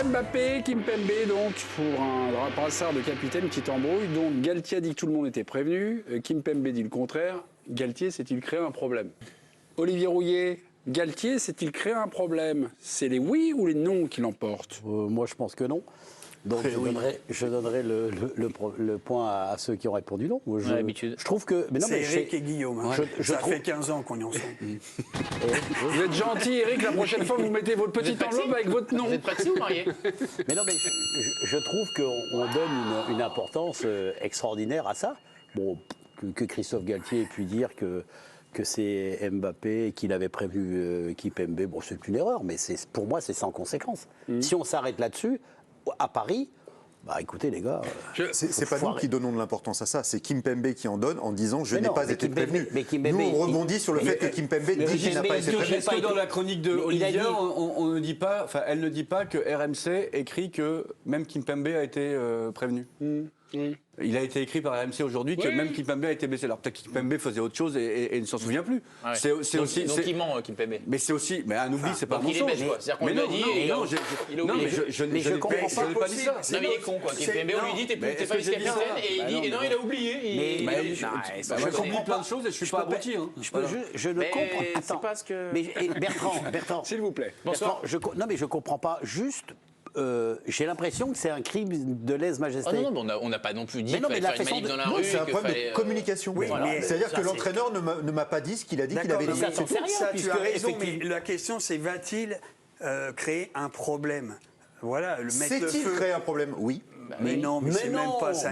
Mbappé, Kimpembe, donc, pour un brassard de capitaine, petite embrouille. Donc, Galtier a dit que tout le monde était prévenu. Kimpembe dit le contraire. Galtier s'est-il créé un problème? Olivier Rouillet, Galtier s'est-il créé un problème? C'est les oui ou les non qui l'emportent? Moi, je pense que non. Donc, je donnerai le point à ceux qui ont répondu non. Moi, je trouve que... C'est Eric et Guillaume. Hein. Ça fait 15 ans qu'on y en sont. Vous êtes gentil, Eric. La prochaine fois, vous mettez votre petite enveloppe avec votre nom. Vous êtes paxi ou marié? Mais non, mais je trouve qu'on donne une importance extraordinaire à ça. Bon, que Christophe Galtier ait pu dire que c'est Mbappé qu'il avait prévu Kimpembe, bon, c'est une erreur, mais pour moi, c'est sans conséquence. Si on s'arrête là-dessus, à Paris, bah écoutez les gars... C'est pas nous qui donnons de l'importance à ça, c'est Kimpembe qui en donne en disant je n'ai pas été prévenu. Nous on rebondit sur le fait que Kimpembe dit qu'il n'a pas été prévenu. Est-ce que dans la chronique de Olivier, on ne dit pas, enfin elle ne dit pas que RMC écrit que même Kimpembe a été prévenu. Oui. Il a été écrit par RMC aujourd'hui que même Kimpembe a été blessé. Alors peut-être que Kimpembe faisait autre chose et ne s'en souvient plus. Ouais. Donc il ment, Kimpembe. Mais c'est aussi, mais un oubli, c'est pas un mensonge. C'est-à-dire qu'on lui a dit et il a oublié. Je n'ai pas dit ça. Non mais il est con quoi. Kimpembe, on lui dit t'es pas vice-capitaine et il dit non, il a oublié. Je comprends plein de choses et je suis pas abruti. Je ne comprends pas. Mais Bertrand, s'il vous plaît. Bonsoir. Non mais je comprends pas. Juste. J'ai l'impression que c'est un crime de lèse-majesté. Ah non, mais on n'a pas non plus dit qu'il fallait faire une manip dans la rue. C'est un problème de communication. Oui, c'est-à-dire que l'entraîneur ne m'a pas dit ce qu'il a dit qu'il avait dit. Ça, tu as raison, mais la question c'est va-t-il créer un problème? Voilà, le mettre le feu. S'est-il créé un problème? Oui. Mais non, mais c'est même pas ça.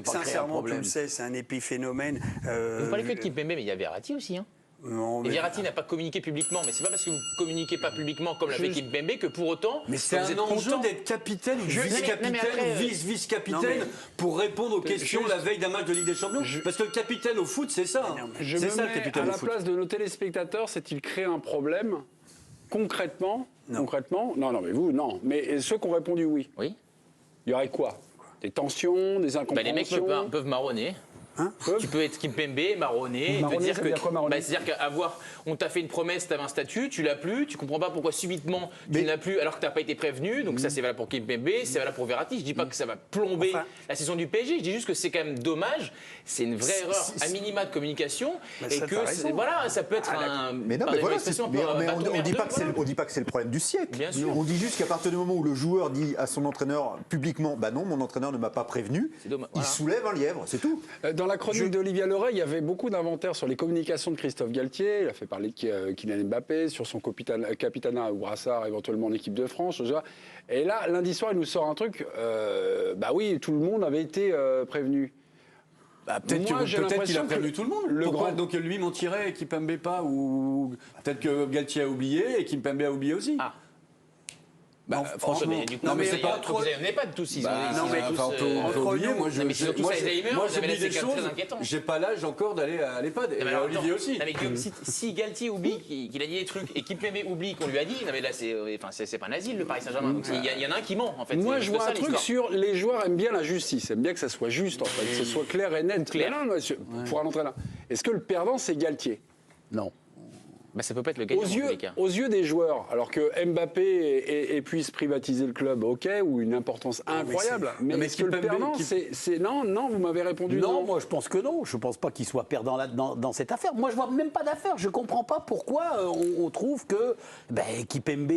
Sincèrement, tu le sais, c'est un épiphénomène. Vous parlez que de Kimpembe, mais il y a Verratti aussi, hein. Non, et Verratti n'a pas communiqué publiquement, mais c'est pas parce que vous communiquez pas publiquement comme l'a fait Kimpembe que pour autant. Mais c'est un enjeu d'être capitaine ou vice-capitaine ou vice-capitaine pour répondre aux questions la veille d'un match de Ligue des Champions. Parce que le capitaine au foot, c'est ça. Je me mets à la place de nos téléspectateurs, s'est-il créé un problème concrètement? Concrètement? Non, mais vous, non. Mais ceux qui ont répondu oui. Oui. Il y aurait quoi? Des tensions, des incompréhensions? Les mecs peuvent marronner. Hein? Tu peux être Kimpembe, marronner, te dire que c'est-à-dire qu'avoir, on t'a fait une promesse, t'avais un statut, tu l'as plus, tu comprends pas pourquoi subitement tu ne l'as plus alors que t'as pas été prévenu. Donc ça c'est valable pour Kimpembe, c'est valable pour Verratti. Je dis pas que ça va plomber la saison du PSG, je dis juste que c'est quand même dommage. C'est une vraie erreur à minima de communication et que voilà, ça peut être un. Mais non, mais voilà, on dit pas que c'est le problème du siècle. On dit juste qu'à partir du moment où le joueur dit à son entraîneur publiquement, bah non, mon entraîneur ne m'a pas prévenu, il soulève un lièvre, c'est tout. Dans la chronique d'Olivier Leray, il y avait beaucoup d'inventaires sur les communications de Christophe Galtier. Il a fait parler de Kylian Mbappé, sur son capitanat ou brassard, éventuellement en équipe de France. Et là, lundi soir, il nous sort un truc. Bah oui, tout le monde avait été prévenu. Bah, peut-être qu'il a prévenu tout le monde. Pourquoi donc lui mentirait et Kimpembe pas? Ou peut-être que Galtier a oublié et Kimpembe a oublié aussi. Ah. Bah, franchement, mais du coup, non, mais c'est pas trop. Vous n'avez pas de tous. Non, mais entre nous, moi, j'ai des choses. J'ai pas l'âge encore d'aller à l'EHPAD. Et Olivier aussi. Si Galtier oublie qu'il a dit des trucs et Kimpembe oublie qu'on lui a dit, non mais là c'est pas un asile le Paris Saint-Germain. Donc il y en a un qui ment en fait. Moi je vois un truc sur les joueurs aiment bien la justice, aiment bien que ça soit juste en fait, que ce soit clair et net. Clair. Pour un entraîneur. Est-ce que le perdant c'est Galtier? Non. Bah, ça peut pas être le gagnant dans tous les cas. Aux yeux des joueurs, alors que Mbappé puisse privatiser le club, ok, ou une importance incroyable. Mais est-ce que le perdant, c'est non, vous m'avez répondu non. Non, moi je pense que non. Je pense pas qu'il soit perdant dans cette affaire. Moi je vois même pas d'affaire. Je comprends pas pourquoi on trouve que Kimpembe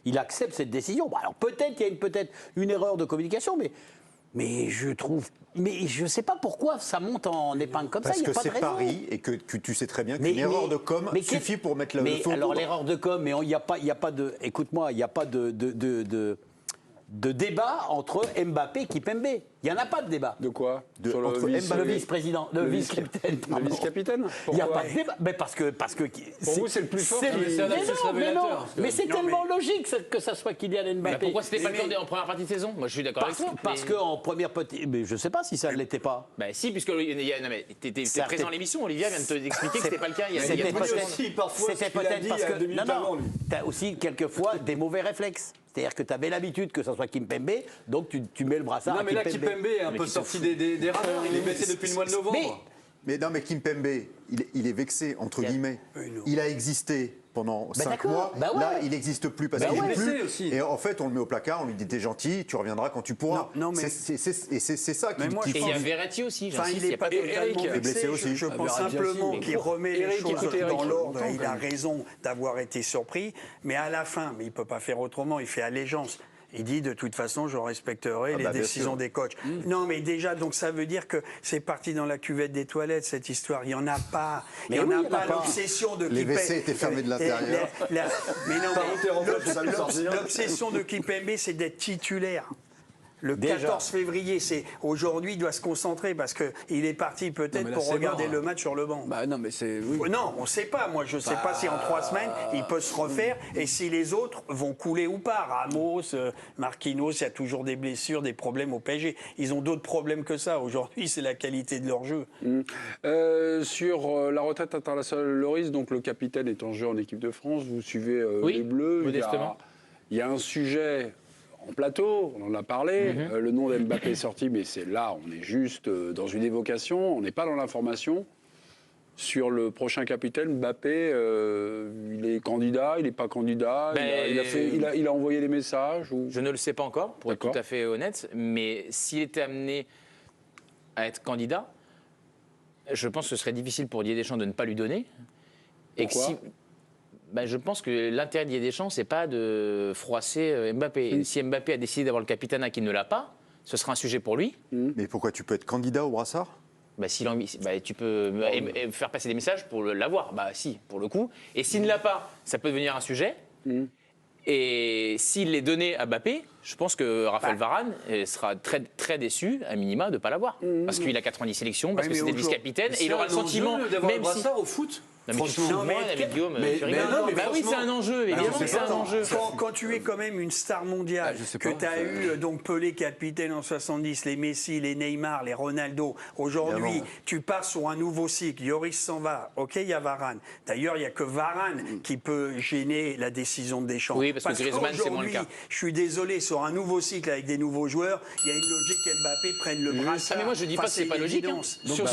il accepte cette décision. Bon, alors peut-être qu'il y a une erreur de communication, mais je sais pas pourquoi ça monte en épingle comme ça. Parce que c'est Paris et que tu sais très bien qu'une erreur de com suffit pour mettre le feu. Alors l'erreur de com, mais il n'y a pas de. Écoute-moi, il n'y a pas de débat entre Mbappé et Kimpembe. Il n'y en a pas de débat. De quoi? Sur le vice-président, le vice-capitaine. Le vice-capitaine? Il n'y a pas de débat. Mais parce que pour vous, c'est le plus fort. Mais c'est tellement logique que ça soit Kylian Mbappé. Pourquoi c'était pas le cas en première partie de saison? Moi, je suis d'accord avec ça. Parce qu'en première partie, mais je ne sais pas si ça ne l'était pas. Bah si, puisque tu étais présent à l'émission. Olivier vient de te expliquer que c'était pas le cas. C'était peut-être parce que non, tu as aussi quelquefois des mauvais réflexes. C'est-à-dire que tu avais l'habitude que ça soit Kimpembe, donc tu mets le brassard à Kimpembe. Non, mais là, Kimpembe est un peu sorti des radars. Il est blessé depuis le mois de novembre. Mais non, mais Kimpembe, il est vexé, entre guillemets. Il a existé. pendant 5 d'accord. mois. Bah ouais. Là, il n'existe plus parce Bah qu'il ouais. n'est plus. Aussi. Et en fait, on le met au placard, on lui dit t'es gentil, tu reviendras quand tu pourras. Non, mais- c'est ça qui. Mais moi, qui je Et il y a pense- Verratti aussi. Enfin, j'insiste, il y n'est a pas pas de- totalement est blessé vexé. aussi. Je pense Verratti simplement aussi. qu'il remet les Eric, choses écoutez Eric, dans l'ordre. longtemps, Il a quand même. raison d'avoir été surpris, mais à la fin, mais il ne peut pas faire autrement, il fait allégeance. Il dit de toute façon, je respecterai les bien décisions sûr. des coachs. Non, mais déjà, donc ça veut dire que c'est parti dans la cuvette des toilettes, cette histoire. Il n'y en a pas. Il n'y en a pas l'obsession de Les Kimpembe. WC étaient fermés de l'intérieur. Mais non, Parenthèse en fait, ça lui sortir. l'obsession de Kimpembe, c'est d'être titulaire. Le Déjà. 14 février, c'est aujourd'hui, il doit se concentrer parce qu'il est parti Non, peut-être mais là, pour c'est regarder mort, le hein. match sur le banc. Bah non, mais c'est. Oui. Non, on ne sait pas. Moi, je ne sais pas si en 3 semaines, il peut se refaire et si les autres vont couler ou pas. Ramos, Marquinhos, il y a toujours des blessures, des problèmes au PSG. Ils ont d'autres problèmes que ça. Aujourd'hui, c'est la qualité de leur jeu. Sur la retraite internationale de Lloris, donc le capitaine est en jeu en équipe de France, vous suivez Oui, les Bleus. modestement. Il y a un sujet en plateau, on en a parlé, le nom d'Mbappé est sorti, mais c'est là, on est juste dans une évocation, on n'est pas dans l'information. Sur le prochain capitaine, Mbappé, il est candidat, il n'est pas candidat, il a envoyé des messages ou... Je ne le sais pas encore, pour être D'accord. tout à fait honnête, mais s'il était amené à être candidat, je pense que ce serait difficile pour Didier Deschamps de ne pas lui donner. Pourquoi Je pense que l'intérêt de Didier Deschamps, c'est pas de froisser Mbappé. Et si Mbappé a décidé d'avoir le capitana qu'il ne l'a pas, ce sera un sujet pour lui. Mais pourquoi tu peux être candidat au brassard? S'il a envie, tu peux faire passer des messages pour l'avoir. Si, pour le coup. Et s'il ne l'a pas, ça peut devenir un sujet. Et s'il l'est donné à Mbappé, je pense que Raphaël Varane sera très, très déçu, à minima, de ne pas l'avoir. Parce qu'il a 90 sélections, parce Ouais, que mais c'était le vice-capitaine, et il aura le sentiment, d'avoir le même si... brassard au foot. Non, mais tu te fous de moi, Guillaume, mais- tu rigoles. mais non, mais Oui, c'est un enjeu, évidemment je que sais c'est un pas. enjeu. Quand tu es quand même une star mondiale, je sais que pas. tu as eu donc Pelé capitaine en 70, les Messi, les Neymar, les Ronaldo, aujourd'hui Évidemment. tu pars sur un nouveau cycle, Lloris s'en va, ok, il y a Varane. D'ailleurs, il n'y a que Varane qui peut gêner la décision de Deschamps. Oui, parce que Griezmann, c'est moins le cas. Je suis désolé, sur un nouveau cycle avec des nouveaux joueurs, il y a une logique qu'Mbappé prenne le brassard. mais moi, je dis pas que c'est pas logique, hein. Donc, Donc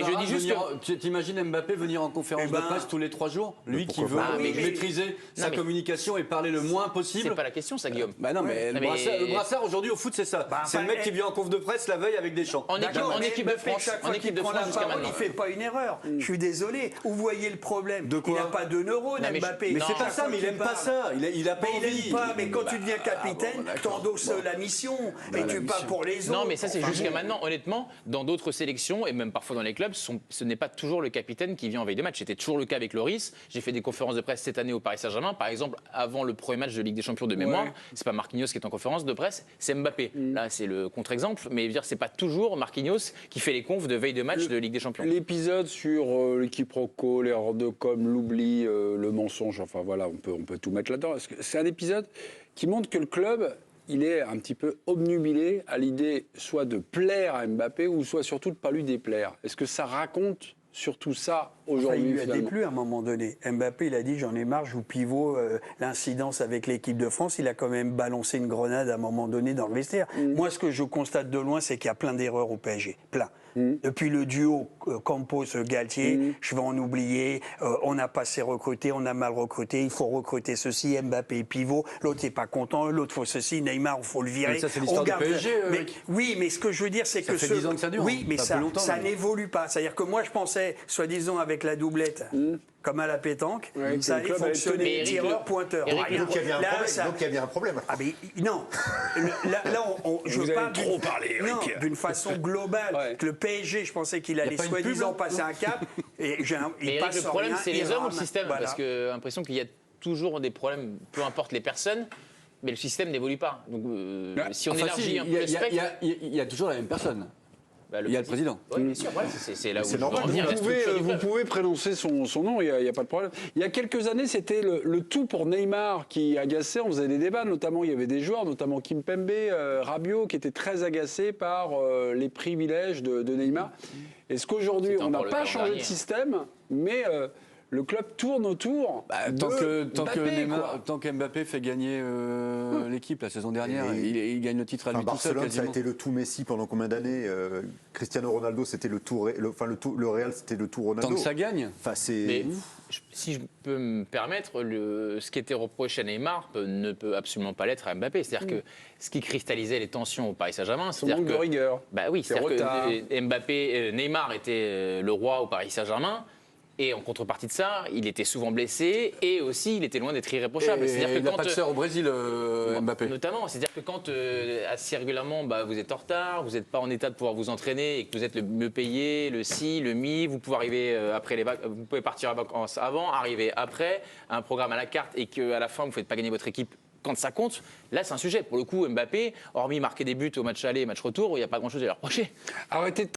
je dis juste t'imagines Mbappé venir en conférence Eh ben, de presse tous les 3 jours, lui qui veut pas. Mais- maîtriser sa mais- communication et parler le moins possible. C'est pas la question, ça, Guillaume. Bah non, mais Non, le brassard aujourd'hui au foot, c'est ça. Bah, c'est le enfin, mec qui vient en conf de presse la veille avec Deschamps. En équipe, D'accord, en mais équipe de Mbappé, France, chaque en fois équipe qu'il de prend France la jusqu'à parole, maintenant. il ne fait pas une erreur. Je suis désolé. Où voyez le problème? De quoi Il n'a pas de neurones, Non, mais Mbappé. Mais Non. c'est pas ça, mais il aime pas ça. Il a pas Mais il envie. n'aime pas, mais quand tu deviens capitaine, t'endosses la mission et tu pars pour les autres. Non, mais ça, c'est Enfin, jusqu'à bon. maintenant. Honnêtement, dans d'autres sélections, et même parfois dans les clubs, ce n'est pas toujours le capitaine qui vient en veille de match. C'était toujours le cas avec Lloris. J'ai fait des conférences de presse cette année au Paris Saint-Germain. Par exemple, avant le premier match de Ligue des Champions de mémoire, c'est pas Marquinhos qui est en conférence de presse, c'est Mbappé. Là, c'est le contre-exemple. Mais je veux dire, c'est pas toujours Marquinhos qui fait les confs de veille de match de Ligue des Champions. L'épisode sur le quiproquo, l'erreur de com, l'oubli, le mensonge, enfin voilà, on peut tout mettre là-dedans. C'est un épisode qui montre que le club, il est un petit peu obnubilé à l'idée soit de plaire à Mbappé ou soit surtout de ne pas lui déplaire. Est-ce que ça raconte surtout ça Enfin, aujourd'hui il lui a finalement déplu à un moment donné. Mbappé, il a dit j'en ai marre, je joue pivot. L'incidence avec l'équipe de France, il a quand même balancé une grenade à un moment donné dans le vestiaire. Moi, ce que je constate de loin, c'est qu'il y a plein d'erreurs au PSG. Plein. Depuis le duo Campos-Galtier, je vais en oublier. On n'a pas assez recruté, on a mal recruté. Il faut recruter ceci. Mbappé est pivot. L'autre n'est pas content. L'autre faut ceci. Neymar, il faut le virer. Mais ça, c'est l'histoire du PSG, Mais, oui, mais ce que je veux dire, c'est que fait 10 ans que ça dure, Oui, hein. mais Pas ça, plus longtemps, ça mais- n'évolue pas. C'est-à-dire que moi, je pensais, soi-disant, avec la doublette, comme à la pétanque, Ouais, ça que le allait club allait fonctionner. tenir. Tireur, pointeur. Eric, Rien. Donc il y avait un Là, problème. ça- Donc il y avait un problème. Ah mais non, je Vous avez parle trop parlé, Eric. non, d'une façon globale. Ouais. Que le PSG, je pensais qu'il allait pas une soi-disant pub, passer un cap et Mais il Eric, passe le problème, rien, c'est il les hommes ou le rame. système. Voilà. Parce que j'ai l'impression qu'il y a toujours des problèmes, peu importe les personnes, mais le système n'évolue pas. Donc, si on Enfin, élargit si, un peu le spectre. il y a toujours la même personne. bah, Il y a le président. Oui, bien sûr, voilà, c'est là où C'est je veux normal. en venir, la structure du Vous club. pouvez prononcer son nom, il n'y a pas de problème. Il y a quelques années, c'était le tout pour Neymar qui agaçait. On faisait des débats, notamment, il y avait des joueurs, notamment Kimpembe, Rabiot, qui étaient très agacés par les privilèges de Neymar. Est-ce qu'aujourd'hui, C'était on n'a encore le pas cas changé de dernier. système, mais le club tourne autour Tant que Mbappé, quoi. tant que Mbappé fait gagner l'équipe la saison dernière, il gagne le titre à lui tout seul Barcelone, ça a quasiment. été le tout Messi pendant combien d'années Cristiano Ronaldo, c'était le tout. Le Real, c'était le tout Ronaldo. Tant que ça gagne. Enfin, c'est. Mais Si je peux me permettre, ce qui était reproché à Neymar ne peut absolument pas l'être à Mbappé. C'est-à-dire que ce qui cristallisait les tensions au Paris Saint-Germain, c'est manque de rigueur. Bah oui, c'est-à-dire que Neymar était le roi au Paris Saint-Germain. Et en contrepartie de ça, il était souvent blessé et aussi il était loin d'être irréprochable. C'est-à-dire il n'a pas de sœur au Brésil, Mbappé. Notamment, c'est-à-dire que quand assez régulièrement vous êtes en retard, vous n'êtes pas en état de pouvoir vous entraîner et que vous êtes le mieux payé, le ci, le mi, vous pouvez arriver après vous pouvez partir en vacances avant, arriver après, un programme à la carte et qu'à la fin vous ne faites pas gagner votre équipe quand ça compte, là c'est un sujet. Pour le coup, Mbappé, hormis marquer des buts au match aller et match retour, il n'y a pas grand-chose à lui reprocher. Arrêtez de